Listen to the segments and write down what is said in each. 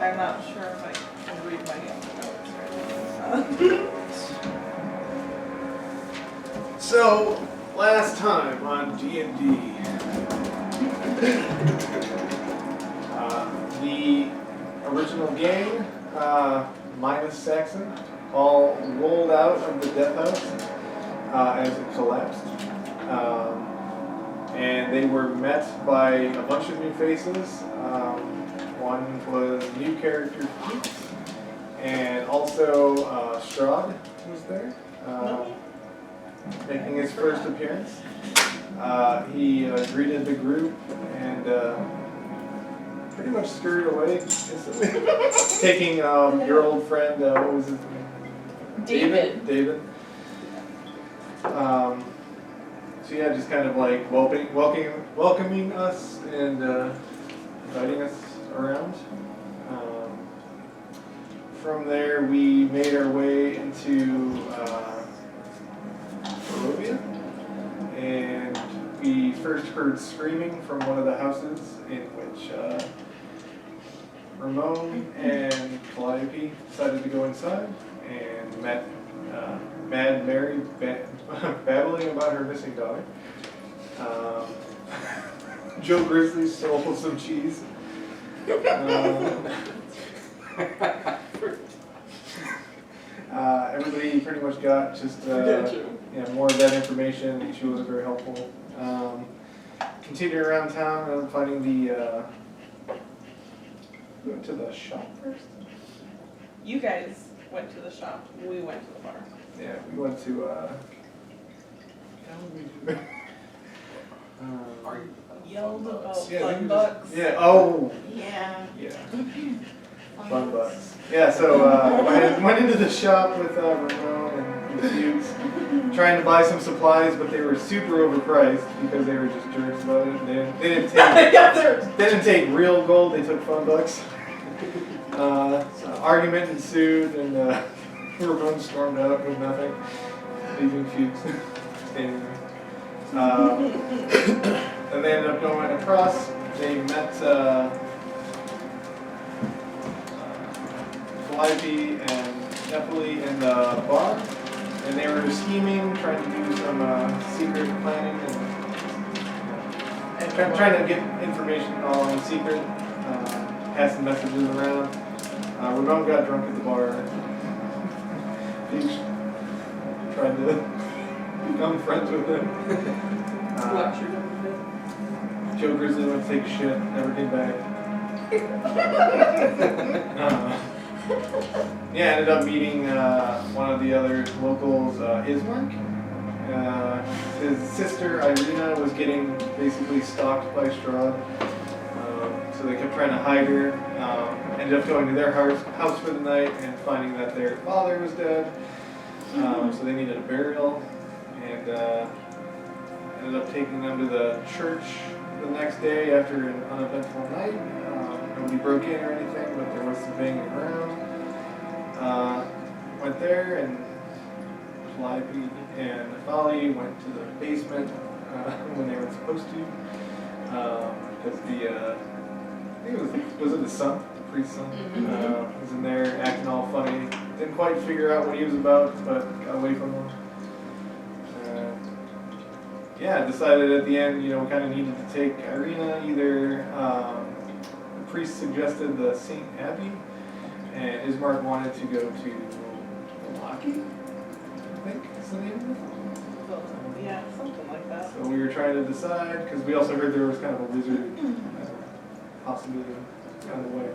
I'm not sure if I can read my own notes or anything. So, last time on D&D, the original gang, minus Saxon, all rolled out of the death house as it collapsed. And they were met by a bunch of new faces. One was new character Pete, and also Strahd was there, making his first appearance. He greeted the group and pretty much scurried away instantly, taking your old friend, what was his name? David. So yeah, just kind of like welcoming us and inviting us around. From there, we made our way into Barovia, and we first heard screaming from one of the houses in which Ramon and Calliope decided to go inside and met Mad Mary babbling about her missing daughter. Joe Grizzly stole some cheese. Everybody pretty much got just more of that information. She wasn't very helpful. Continued around town and finding the. We went to the shop first. You guys went to the shop. We went to the bar. Yeah, we went to. Yelled about Fun Bucks. Yeah. Oh. Yeah. Yeah. Fun Bucks. Yeah. So went into the shop with Ramon and the Fuchs, trying to buy some supplies, but they were super overpriced because they were just jerks about it. They didn't take. They didn't take real gold. They took Fun Bucks. So argument ensued, and Ramon stormed out with nothing, leaving Fuchs standing there. And they ended up going across. They met Calliope and Nepali in the bar, and they were scheming, trying to do some secret planning and trying to get information all in secret, passing messages around. Ramon got drunk at the bar. Peach tried to become friends with him. Joe Grizzly went to take a shit, never came back. Yeah, ended up meeting one of the other locals, Ismark. His sister Irina was getting basically stalked by Strahd, so they kept trying to hide her. Ended up going to their house for the night and finding that their father was dead, so they needed a burial, and ended up taking them to the church the next day after an uneventful night. Nobody broke in or anything, but there was some banging around. Went there, and Calliope and Nefali went to the basement when they were supposed to, because I think it was the son, the priest's son, was in there acting all funny. Didn't quite figure out what he was about, but got away from him. Yeah, decided at the end, we kind of needed to take Irina. Either the priest suggested the St. Abbey, and Ismark wanted to go to Milwaukee, I think is the name of it. Yeah, something like that. So we were trying to decide, because we also heard there was kind of a wizard possibly on the way.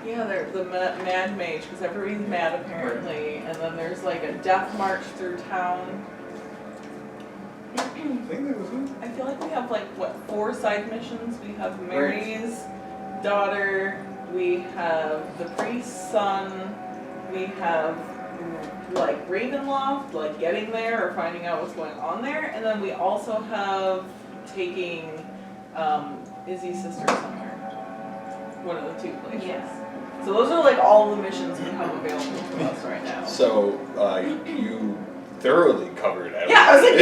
Yeah, they're the mad mage, because everybody's mad apparently, and then there's like a death march through town. I think that was it. I feel like we have 4 side missions. We have Mary's daughter, we have the priest's son, we have Ravenloft, getting there or finding out what's going on there, and then we also have taking Izzy's sister somewhere. One of the 2 places. Yes. So those are all the missions we have available to us right now. So you thoroughly covered everything. Yeah, I was like,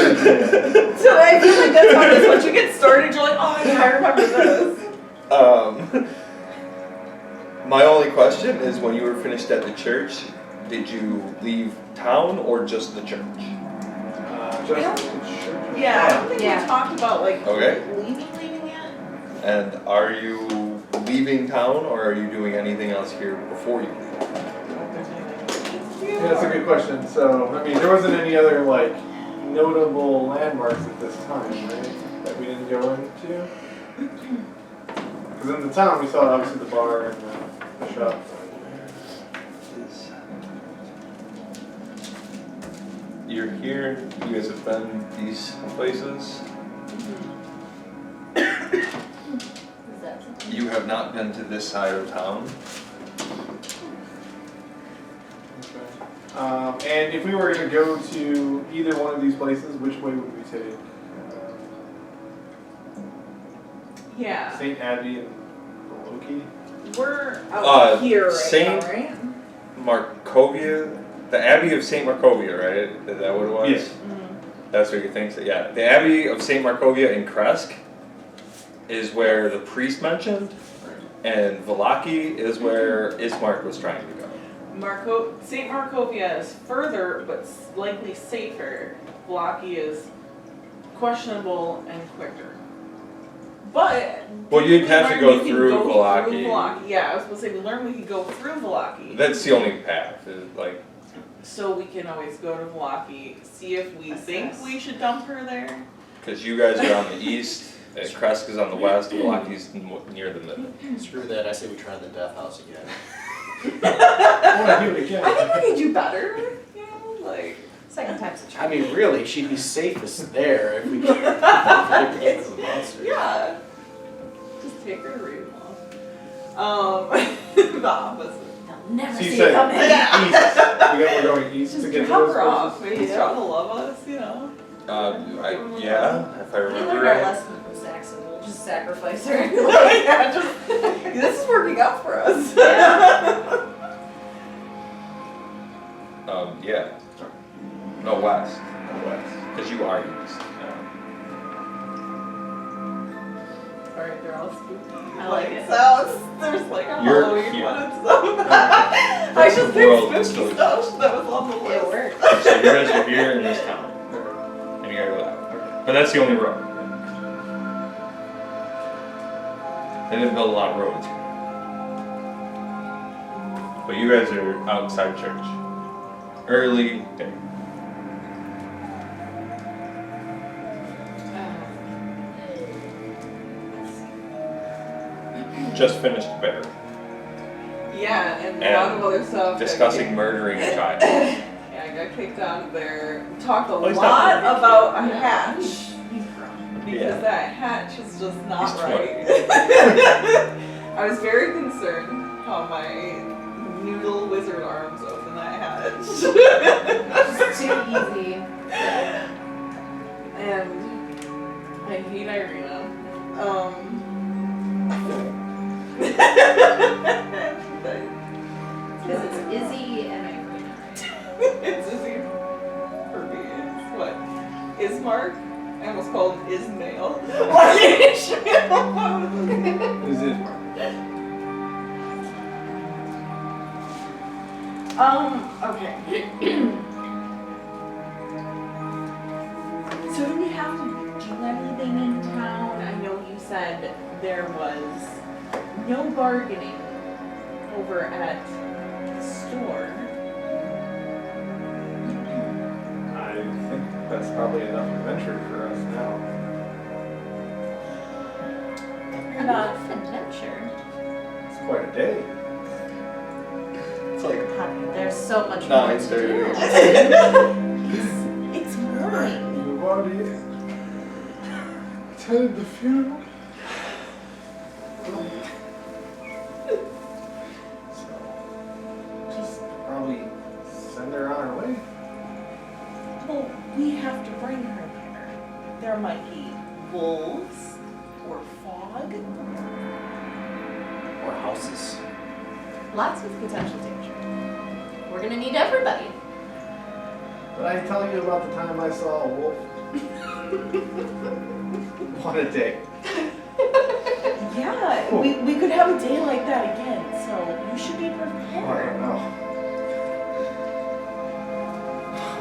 everything. So I feel like that's how it is. Once you get started, you're like, oh yeah, I remember this. My only question is, when you were finished at the church, did you leave town or just the church? Just Yeah, I don't think Yeah. we talked about like Okay. leaving yet. And are you leaving town, or are you doing anything else here before you leave? Yeah, that's a good question. So, I mean, there wasn't any other like notable landmarks at this time, right? That we didn't go into. Because in the town we saw obviously the bar and the shop. You're here, you guys have been these places. Is that something? You have not been to this side of town. And if we were going to go to either one of these places, which way would we take? Yeah, St. Abbey and Loki? we're out here right Saint- now, right? Markovia, the Abbey of Saint Markovia, right? Is that what it was? Yes. That's what you think. So, yeah, the Abbey of Saint Markovia in Kresk is where the priest mentioned, and Valaki is where Ismark was trying to go. Saint Markovia is further, but slightly safer. Blocky is questionable and quicker. But Well, you'd we have to learned go we can through go Valaki. through Valaki. Yeah, I was supposed to say we learned we could go through Valaki. That's the only path. Is like, So we can always go to Valaki, see if we think Assess. we should dump her there. because you guys are on the east, and Kresk is on the west, Valaki's near the middle. Screw that, I say we try the death house again. I want to do it again. I think we can do better. You know, like Second time's a charm. I mean, really, she'd be safest there if we could get rid of the monsters. yeah, just take her to Ravenloft. The opposite. They'll never So you see said it coming. east. We're going east Just to get to drop those her off. places? Maybe he's trying to love us. You know. Yeah, if I We remember learned our right. lesson from Saxon. We'll just sacrifice her. Yeah, just, this is working out for us. Yeah. No, west. West. Because you are east. Alright, they're all spooky. I like it. Sounds. There's like a You're Halloween here. one and stuff. I just World picked still spooky stuff that was on the It list. worked. So you guys are here in this town, and you gotta go that way. But that's the only road. They didn't build a lot of roads here. But you guys are outside church. Early day. Just finished bear. Yeah, and a And lot of other stuff. Discussing murdering a child. Yeah, I got kicked out of there. Talked a he's not lot murdering about a Yeah. hatch. He's grown. Because Yeah. that hatch is just not He's right. I was very concerned how my noodle wizard arms open that hatch. It's too easy. And I hate Irina. Because it's Izzy and Irina, right? It's easy for me. It's what? Ismark? I almost called him Ismail. Why Ishmael? Is it Mark? Okay. So do we have to do anything in town? I know you said there was no bargaining over at the store. I think that's probably enough adventure for us now. Enough adventure. It's quite a day. It's like Honey, there's so much more to 9:30. do. It's morning. We've already attended the funeral. So, just probably send her on her way. Well, we have to bring her there. There might be wolves or fog. Or houses. Lots of potential danger. We're gonna need everybody. Did I tell you about the time I saw a wolf? What a day. Yeah, we could have a day like that again, so you should be Oh, I prepared. don't know.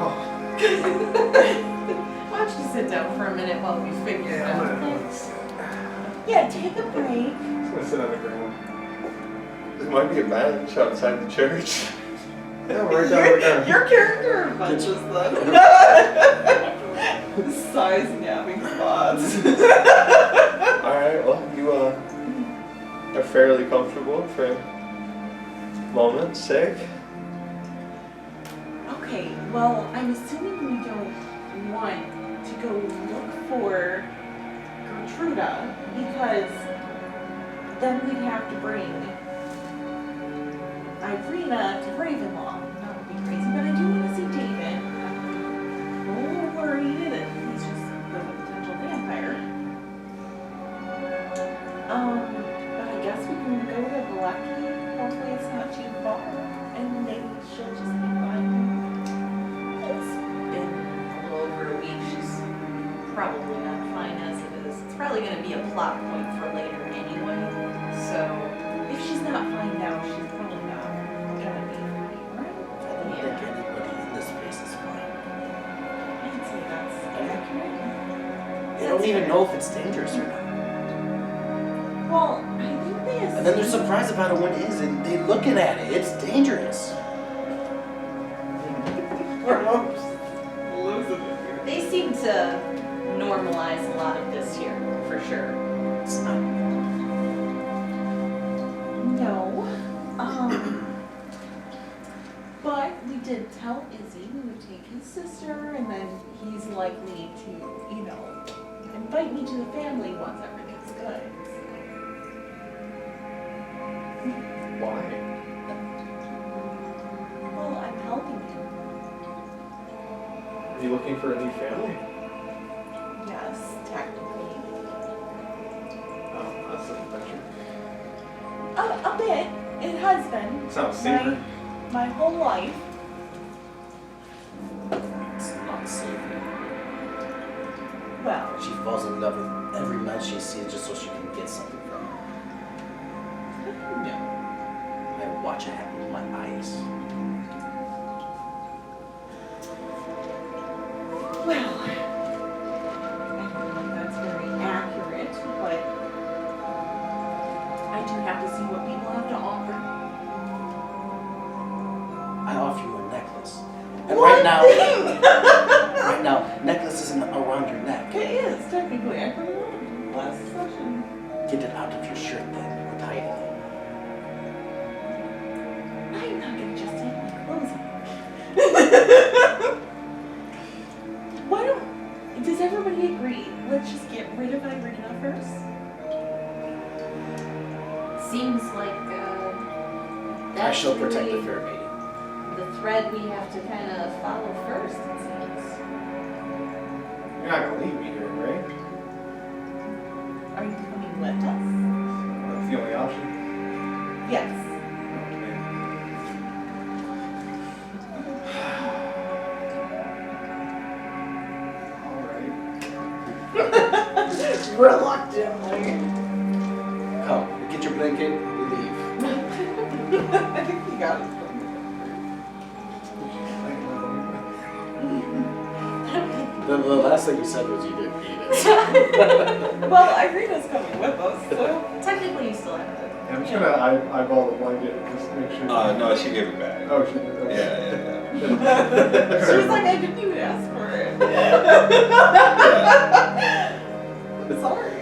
Oh, Why don't you sit down for a minute while we figure it I'm out? gonna sit. Yeah, take a break. I'm gonna sit on the ground. There might be a bench outside the church. Yeah, right down there. Your character bunches then. Size napping spots. Alright, well, you are fairly comfortable for moment's sake. Okay, well, I'm assuming we don't want to go look for Gertruda because then we'd have to bring Irina to Ravenlaw. That would be crazy, but I do want to see David. I'm a little worried that he's just a potential vampire. But I guess we can go to Valaki. Hopefully it's not too far, and maybe she'll just be fine. It's been a little over a week. She's probably not fine as it is. It's probably going to be a plot point for later anyway. So, If she's not fine now, she's probably not gonna be fine, right? I don't think anybody in this place is fine. I'd say that's accurate. They don't even know if it's dangerous or not. Well, I think they And then they're surprised about it when it is, and they're looking at it. It's dangerous. losing it here. they seem to normalize a lot of this here, for sure. It's not. No. But we did tell Izzy we would take his sister, and then he's likely to, invite me to the family once everything's good. Why? Well, I'm helping him. Are you looking for a new family? Yes, technically. Oh, that's an adventure. A bit. It has been. Sounds safer. My whole life. It's not safe. Well, She falls in love with every man she sees just so she can get something from him. no. I watch it happen with my eyes. Well, I don't know if that's very accurate, but I do have to see what people have to offer. I offer you a necklace. And What? right now, necklace isn't around your neck. It is, technically. I put it on last session. Get it out of your shirt then. We're hiding it. I'm not gonna just take my clothes off. Why don't... Does everybody agree? Let's just get rid of Irina first? Seems like I that's shall protect the really fair maiden. the thread we have to kind of follow first, it seems. You're not gonna leave me here, right? Are you coming with us? That's the only option. Yes. Alright. Reluctantly. Come, get your blanket, we leave. I think you got it. The last thing you said was you didn't need it. Well, Irina's coming with us, so... Technically, you still have it. Yeah, I'm just gonna eyeball the blanket and just make sure. No, she gave it back. Oh, she did. Okay. Yeah. She was like, I didn't even ask for it. Sorry.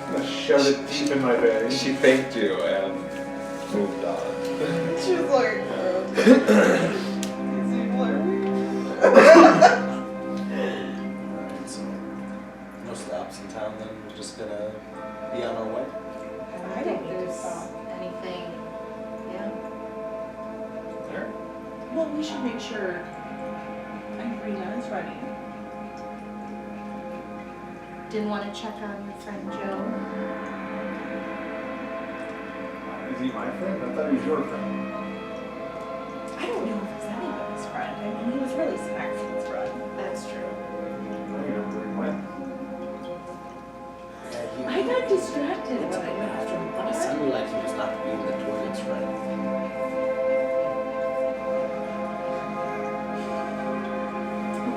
I'm gonna shove it deep in my bag. She thanked you and moved on. She was like, these people are weird. Alright, so no stops in town then. We're just gonna be on our way. I don't need to There's stop. anything, yeah. There. Well, we should make sure Irina is ready. Didn't want to check on your friend Joe. Is he my friend? I thought he was your friend. I don't know if he's anybody's friend. I mean, he was really Smaxton's friend. That's true. I don't know where he went. Yeah, I got distracted It's when I went after after my son likes you just not to be in the toilets, right?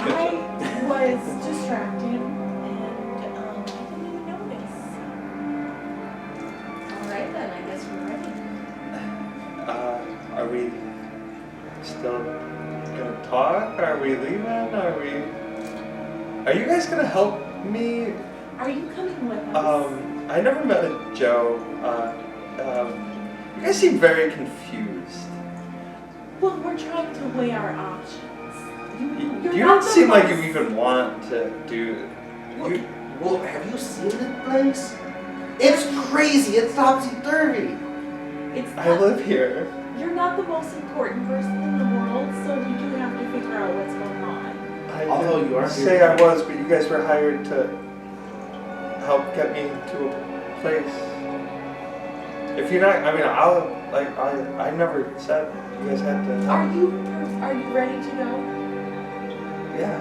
I was distracted and I didn't even notice. Alright then, I guess we're ready. Are we still gonna talk? Are we leaving? Are you guys gonna help me? Are you coming with us? I never met a Joe. You guys seem very confused. Well, we're trying to weigh our options. You're You not don't the seem like most- you even want to do. You, Well, have you seen the place? It's crazy. It's topsy-turvy. It's I not, live here. You're not the most important person in the world, so we do have to figure out what's going on. I Although didn't you are say here- I was, but you guys were hired to help get me to a place. If you're not, I mean, I never said you guys had to help. Are you ready to go? Yeah.